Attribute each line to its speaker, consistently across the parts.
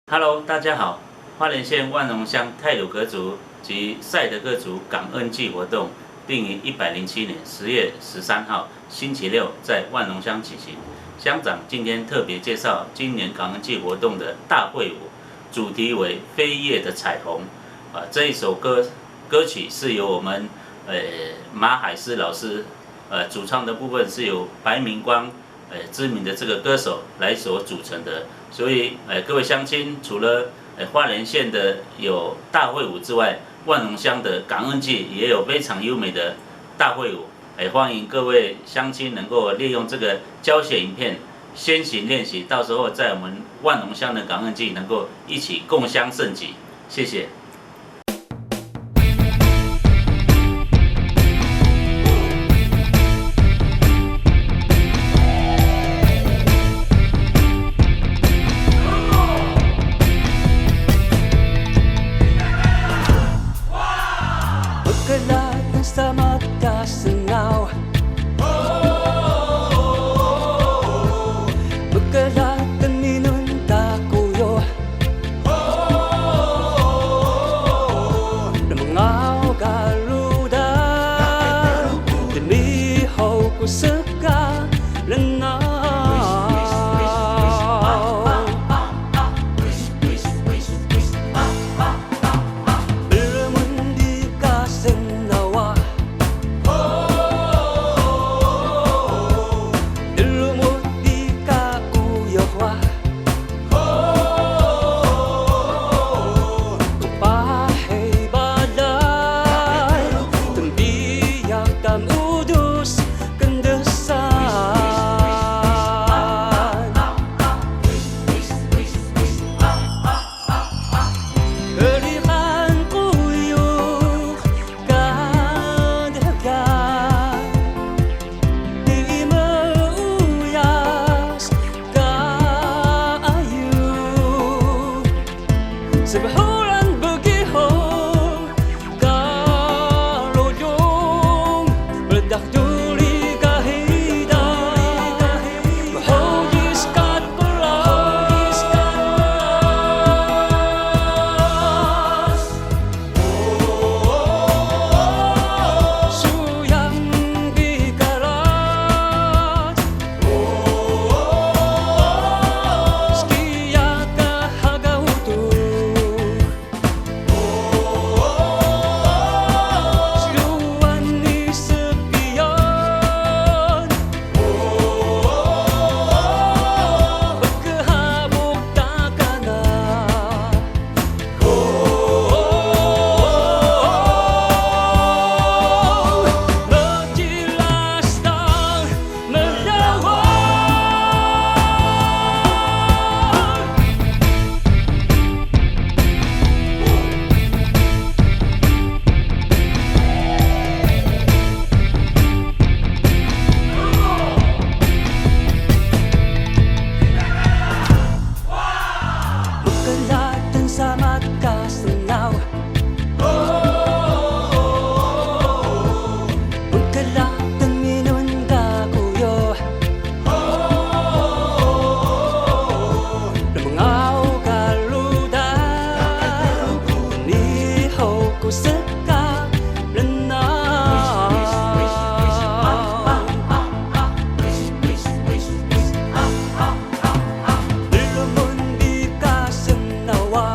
Speaker 1: Hello， 大家好！花莲县万荣乡太鲁阁族及赛德克族感恩祭活动定于107年10月13号星期六在万荣乡举行。乡长今天特别介绍今年感恩祭活动的大会舞，主题为《飞跃的彩虹》。这一首歌曲是由我们马海诗老师主唱的部分是由白明光知名的这个歌手来所组成的。所以各位乡亲，除了花莲县的有大会舞之外，万荣乡的感恩祭也有非常优美的大会舞。欢迎各位乡亲能够利用这个教学影片先行练习，到时候在我们万荣乡的感恩祭能够一起共襄盛举。谢谢。
Speaker 2: Bergerak sama tak senau, bergerak terminun tak kuyuh, dan mengau garuda demi hauku sekar lenau. Sebulan begihong kalojong meledak duli kahidan berhujis kat pelas suyang bikarat sekia kahagau tu sama tak senau, bergerak terminun tak kuyuh, dan mengau garuda demi hauku sekar lenau. Dilumun bika senawa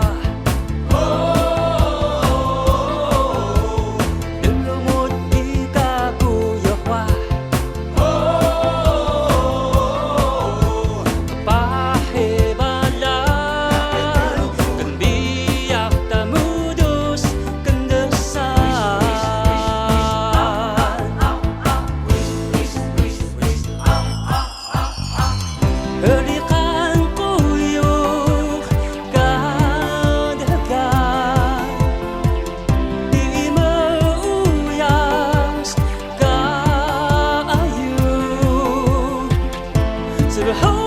Speaker 2: So